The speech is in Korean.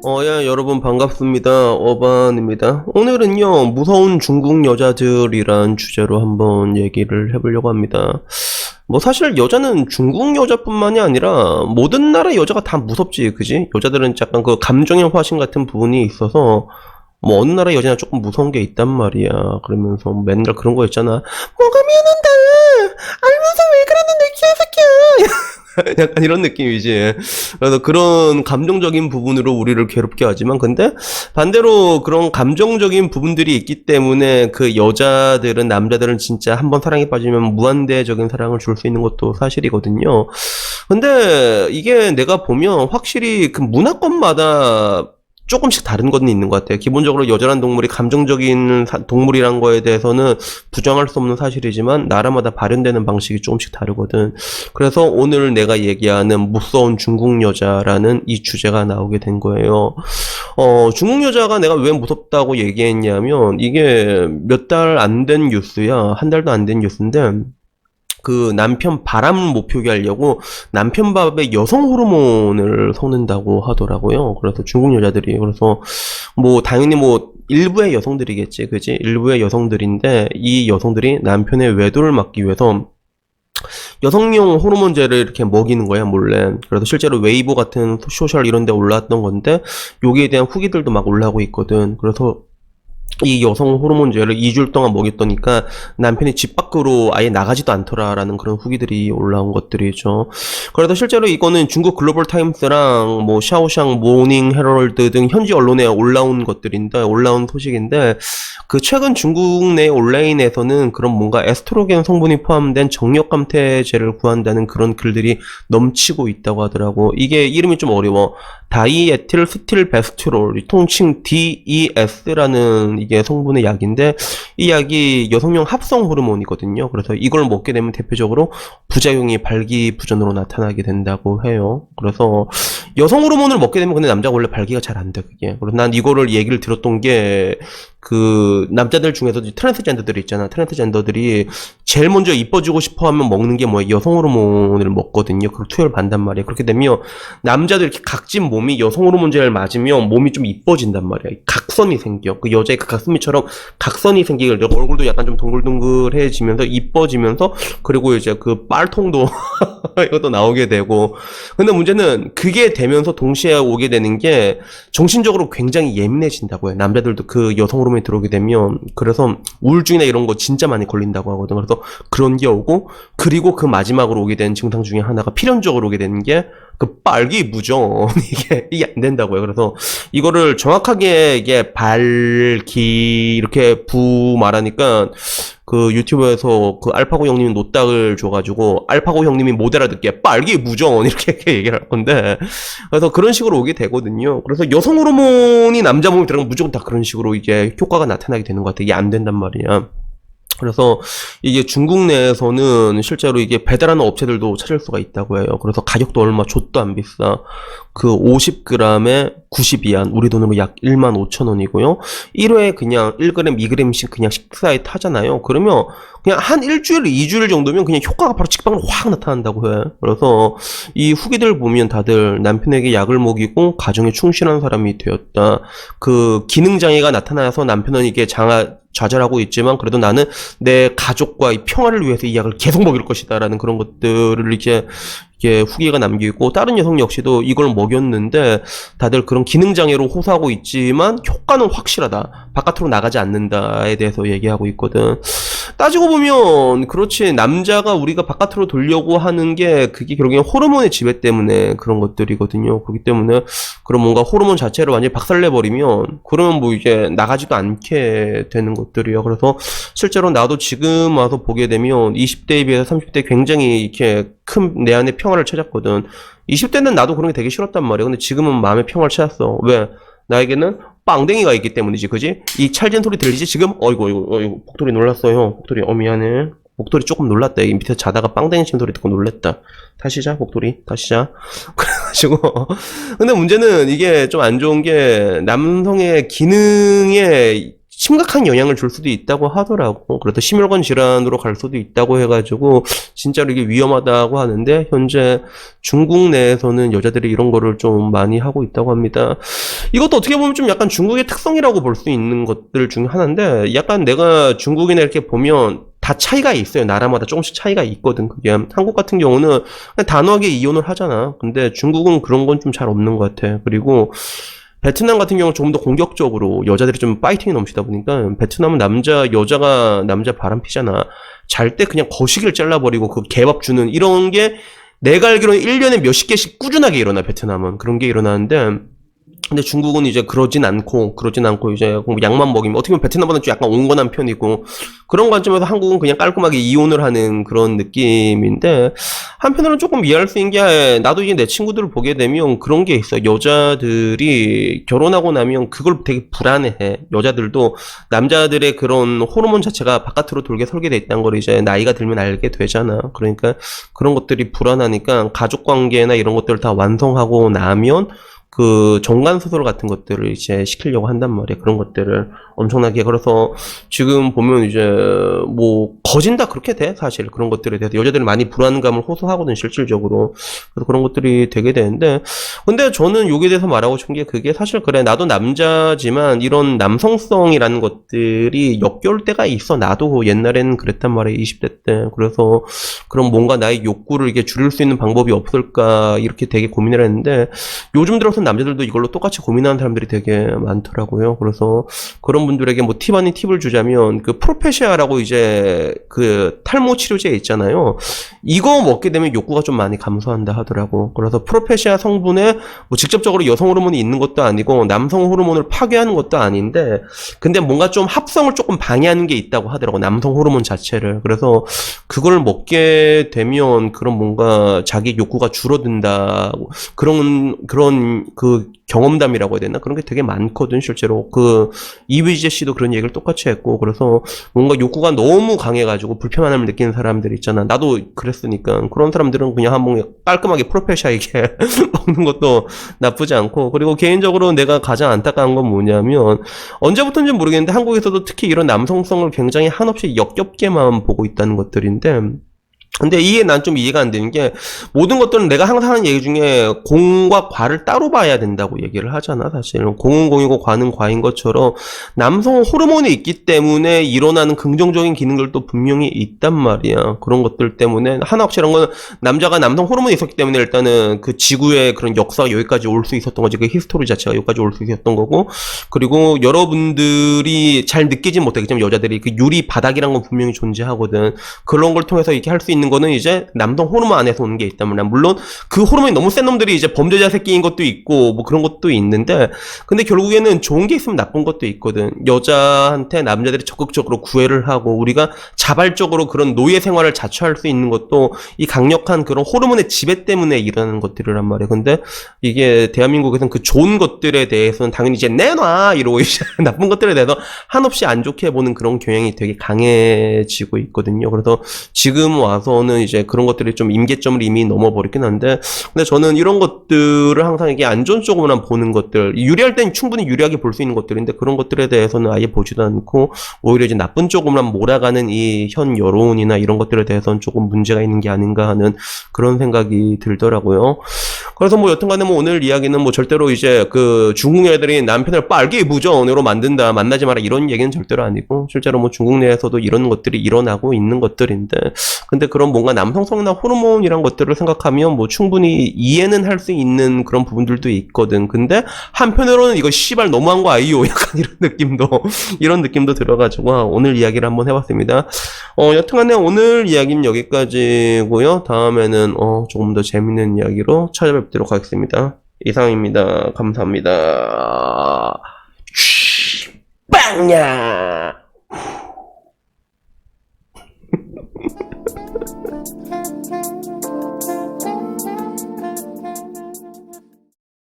예, 여러분 반갑습니다. 어반입니다. 오늘은요, 무서운 중국 여자들이란 주제로 한번 얘기를 해보려고 합니다. 뭐 사실 여자는 중국 여자뿐만이 아니라 모든 나라 여자가 다 무섭지, 그지? 여자들은 약간 그 감정의 화신 같은 부분이 있어서 뭐 어느 나라 여자나 조금 무서운 게 있단 말이야. 그러면서 맨날 그런 거 있잖아. 뭐가 미안한다. 알면서 왜 그러는데 개새끼야. 약간 이런 느낌이지. 그래서 그런 감정적인 부분으로 우리를 괴롭게 하지만, 근데 반대로 그런 감정적인 부분들이 있기 때문에 그 여자들은, 남자들은 진짜 한번 사랑에 빠지면 무한대적인 사랑을 줄 수 있는 것도 사실이거든요. 근데 이게 내가 보면 확실히 그 문화권마다 조금씩 다른 건 있는 것 같아요. 기본적으로 여자란 동물이 감정적인 동물이란 거에 대해서는 부정할 수 없는 사실이지만 나라마다 발현되는 방식이 조금씩 다르거든. 그래서 오늘 내가 얘기하는 무서운 중국 여자라는 이 주제가 나오게 된 거예요. 중국 여자가 내가 왜 무섭다고 얘기했냐면 이게 몇 달 안 된 뉴스야. 한 달도 안 된 뉴스인데 그 남편 바람을 못 피우게 하려고 남편 밥에 여성 호르몬을 섞는다고 하더라고요. 그래서 중국 여자들이, 그래서 뭐 당연히 뭐 일부의 여성들이겠지, 그지? 일부의 여성들인데 이 여성들이 남편의 외도를 막기 위해서 여성용 호르몬제를 이렇게 먹이는 거야, 몰래. 그래서 실제로 웨이보 같은 소셜 이런 데 올라왔던 건데 여기에 대한 후기들도 막 올라오고 있거든. 그래서 이 여성 호르몬제를 2주일 동안 먹였더니까 남편이 집 밖으로 아예 나가지도 않더라라는 그런 후기들이 올라온 것들이죠. 그래서 실제로 이거는 중국 글로벌 타임스랑 뭐 샤오샹 모닝 헤럴드 등 현지 언론에 올라온 소식인데, 그 최근 중국 내 온라인에서는 그런 뭔가 에스트로겐 성분이 포함된 정력 감퇴제를 구한다는 그런 글들이 넘치고 있다고 하더라고. 이게 이름이 좀 어려워. 다이에틸 스틸 베스트롤, 통칭 DES라는 이게 성분의 약인데, 이 약이 여성용 합성 호르몬이거든요. 그래서 이걸 먹게 되면 대표적으로 부작용이 발기부전으로 나타나게 된다고 해요. 그래서 여성 호르몬을 먹게 되면 근데 남자가 원래 발기가 잘 안 돼, 그게. 그래서 난 이거를 얘기를 들었던 게, 그 남자들 중에서도 트랜스젠더들이 있잖아. 트랜스젠더들이 제일 먼저 이뻐지고 싶어 하면 먹는 게 뭐야? 여성 호르몬을 먹거든요. 그걸 투여를 받단 말이야. 그렇게 되면 남자들 이렇게 각진 몸이 여성 호르몬제를 맞으면 몸이 좀 이뻐진단 말이야. 각선이 생겨. 그 여자의 그 가슴이처럼 각선이 생기고 얼굴도 약간 좀 동글동글해지면서 이뻐지면서, 그리고 이제 그 빨통도 이것도 나오게 되고. 근데 문제는 그게 되면서 동시에 오게 되는 게 정신적으로 굉장히 예민해진다고 해. 남자들도 그 여성 호르몬이 들어오게 되면. 그래서 우울증이나 이런 거 진짜 많이 걸린다고 하거든. 그래서 그런 게 오고, 그리고 그 마지막으로 오게 된 증상 중에 하나가 필연적으로 오게 되는 게 그 발기부전. 이게 안 된다고요. 그래서 이거를 정확하게 이게 이렇게 말하니까 그 유튜브에서 그 알파고 형님이 노딱을 줘가지고 알파고 형님이 못 알아듣게 빨기부전 이렇게 얘기를 할 건데, 그래서 그런 식으로 오게 되거든요. 그래서 여성 호르몬이 남자 몸에 들어가면 무조건 다 그런 식으로 이게 효과가 나타나게 되는 것 같아. 이게 안 된단 말이야. 그래서 이게 중국 내에서는 실제로 이게 배달하는 업체들도 찾을 수가 있다고 해요. 그래서 가격도 얼마 좆도 안 비싸. 그 50g에 92안, 우리 돈으로 약 15,000원이고요. 1회에 그냥 1g, 2g씩 그냥 식사에 타잖아요. 그러면 그냥 한 일주일, 2주일 정도면 그냥 효과가 바로 직방으로 확 나타난다고 해. 그래서 이 후기들 보면 다들 남편에게 약을 먹이고 가정에 충실한 사람이 되었다. 그 기능장애가 나타나서 남편은 이게 좌절하고 있지만 그래도 나는 내 가족과 이 평화를 위해서 이 약을 계속 먹일 것이다 라는 그런 것들을 이게 후기가 남기고, 다른 여성 역시도 이걸 먹였는데 다들 그런 기능장애로 호소하고 있지만 효과는 확실하다, 바깥으로 나가지 않는다에 대해서 얘기하고 있거든. 따지고 보면 그렇지, 남자가 우리가 바깥으로 돌려고 하는 게 그게 결국엔 호르몬의 지배 때문에 그런 것들이거든요. 그렇기 때문에 그런 뭔가 호르몬 자체를 완전히 박살내버리면 그러면 뭐 이제 나가지도 않게 되는 것들이요. 그래서 실제로 나도 지금 와서 보게 되면 20대에 비해서 30대 굉장히 이렇게 큰 내 안에 평화를 찾았거든. 20대는 나도 그런 게 되게 싫었단 말이야. 근데 지금은 마음의 평화를 찾았어. 왜? 나에게는 빵댕이가 있기 때문이지, 그지? 이 찰진 소리 들리지 지금? 어이구, 복돌이 놀랐어요. 복돌이, 미안해. 복돌이 조금 놀랐다. 이 밑에 자다가 빵댕이 치는 소리 듣고 놀랬다. 다시 자, 복돌이. 다시 자. 그래가지고. 근데 문제는 이게 좀 안 좋은 게 남성의 기능에 심각한 영향을 줄 수도 있다고 하더라고. 그래서 심혈관 질환으로 갈 수도 있다고 해가지고 진짜로 이게 위험하다고 하는데 현재 중국 내에서는 여자들이 이런 거를 좀 많이 하고 있다고 합니다. 이것도 어떻게 보면 좀 약간 중국의 특성이라고 볼 수 있는 것들 중 하나인데 약간 내가 중국이나 이렇게 보면 다 차이가 있어요. 나라마다 조금씩 차이가 있거든. 그게 한국 같은 경우는 그냥 단호하게 이혼을 하잖아. 근데 중국은 그런 건 좀 잘 없는 것 같아. 그리고 베트남 같은 경우는 조금 더 공격적으로 여자들이 좀 파이팅이 넘치다 보니까 베트남은 여자가 남자 바람 피잖아. 잘 때 그냥 거시기를 잘라버리고 그 개밥 주는 이런 게 내가 알기로는 1년에 몇십 개씩 꾸준하게 일어나, 베트남은. 그런 게 일어나는데 근데 중국은 이제 그러진 않고 이제 뭐 약만 먹이면 어떻게 보면 베트남보다는 좀 약간 온건한 편이고 그런 관점에서 한국은 그냥 깔끔하게 이혼을 하는 그런 느낌인데 한편으로는 조금 이해할 수 있는 게 나도 이제 내 친구들을 보게 되면 그런 게 있어. 여자들이 결혼하고 나면 그걸 되게 불안해해. 여자들도 남자들의 그런 호르몬 자체가 바깥으로 돌게 설계돼 있다는 걸 이제 나이가 들면 알게 되잖아. 그러니까 그런 것들이 불안하니까 가족 관계나 이런 것들을 다 완성하고 나면 그 정관 수술 같은 것들을 이제 시키려고 한단 말이야. 그런 것들을 엄청나게. 그래서 지금 보면 이제 뭐 거진다 그렇게 돼, 사실. 그런 것들에 대해서 여자들이 많이 불안감을 호소하거든, 실질적으로. 그래서 그런 것들이 되게 되는데 근데 저는 여기에 대해서 말하고 싶은 게 그게 사실 그래, 나도 남자지만 이런 남성성이라는 것들이 역겨울 때가 있어. 나도 옛날에는 그랬단 말이야, 20대 때. 그래서 그럼 뭔가 나의 욕구를 이게 줄일 수 있는 방법이 없을까 이렇게 되게 고민을 했는데 요즘 들어서 남자들도 이걸로 똑같이 고민하는 사람들이 되게 많더라고요. 그래서 그런 분들에게 뭐 팁 아닌 팁을 주자면 그 프로페시아라고 이제 그 탈모 치료제 있잖아요. 이거 먹게 되면 욕구가 좀 많이 감소한다 하더라고. 그래서 프로페시아 성분에 뭐 직접적으로 여성 호르몬이 있는 것도 아니고 남성 호르몬을 파괴하는 것도 아닌데 근데 뭔가 좀 합성을 조금 방해하는 게 있다고 하더라고. 남성 호르몬 자체를. 그래서 그걸 먹게 되면 그런 뭔가 자기 욕구가 줄어든다. 그런 그 경험담이라고 해야 되나? 그런 게 되게 많거든, 실제로. 그, 이휘재 씨도 그런 얘기를 똑같이 했고, 그래서 뭔가 욕구가 너무 강해가지고 불편함을 느끼는 사람들 있잖아. 나도 그랬으니까. 그런 사람들은 그냥 한번 깔끔하게 프로페셔에게 먹는 것도 나쁘지 않고, 그리고 개인적으로 내가 가장 안타까운 건 뭐냐면, 언제부터인지 모르겠는데 한국에서도 특히 이런 남성성을 굉장히 한없이 역겹게만 보고 있다는 것들인데, 근데 이게 난 좀 이해가 안 되는 게 모든 것들은 내가 항상 하는 얘기 중에 공과 과를 따로 봐야 된다고 얘기를 하잖아. 사실 공은 공이고 과는 과인 것처럼 남성 호르몬이 있기 때문에 일어나는 긍정적인 기능들도 분명히 있단 말이야. 그런 것들 때문에 하나 확실한 건 남자가 남성 호르몬이 있었기 때문에 일단은 그 지구의 그런 역사가 여기까지 올 수 있었던 거지. 그 히스토리 자체가 여기까지 올 수 있었던 거고, 그리고 여러분들이 잘 느끼진 못하겠지만 여자들이 그 유리 바닥이란 건 분명히 존재하거든. 그런 걸 통해서 이렇게 할 수 있는 거는 이제 남성 호르몬 안에서 오는 게 있다면, 물론 그 호르몬이 너무 센 놈들이 이제 범죄자 새끼인 것도 있고 뭐 그런 것도 있는데, 근데 결국에는 좋은 게 있으면 나쁜 것도 있거든. 여자한테 남자들이 적극적으로 구애를 하고 우리가 자발적으로 그런 노예 생활을 자처할 수 있는 것도 이 강력한 그런 호르몬의 지배 때문에 일어나는 것들이란 말이야. 근데 이게 대한민국에서는 그 좋은 것들에 대해서는 당연히 이제 내놔 이러고 이제 나쁜 것들에 대해서 한없이 안 좋게 보는 그런 경향이 되게 강해지고 있거든요. 그래서 지금 와서는 이제 그런 것들이 좀 임계점을 이미 넘어버렸긴 한데, 근데 저는 이런 것들을 항상 이게 안 좋은 쪽으로만 보는 것들, 유리할 땐 충분히 유리하게 볼 수 있는 것들인데 그런 것들에 대해서는 아예 보지도 않고 오히려 이제 나쁜 쪽으로만 몰아가는 이 현 여론이나 이런 것들에 대해서는 조금 문제가 있는 게 아닌가 하는 그런 생각이 들더라고요. 그래서 뭐 여튼간에 뭐 오늘 이야기는 뭐 절대로 이제 그 중국 애들이 남편을 빨개 무전으로 만든다, 만나지 마라 이런 얘기는 절대로 아니고, 실제로 뭐 중국 내에서도 이런 것들이 일어나고 있는 것들인데, 근데 그런 뭔가 남성성이나 호르몬이란 것들을 생각하면 뭐 충분히 이해는 할 수 있는 그런 부분들도 있거든. 근데 한편으로는 이거 씨발 너무한 거 아이요, 약간 이런 느낌도 들어가지고 오늘 이야기를 한번 해봤습니다. 여튼간에 오늘 이야기는 여기까지고요. 다음에는 조금 더 재밌는 이야기로 찾아뵙도록 하겠습니다. 이상입니다. 감사합니다. 빵야.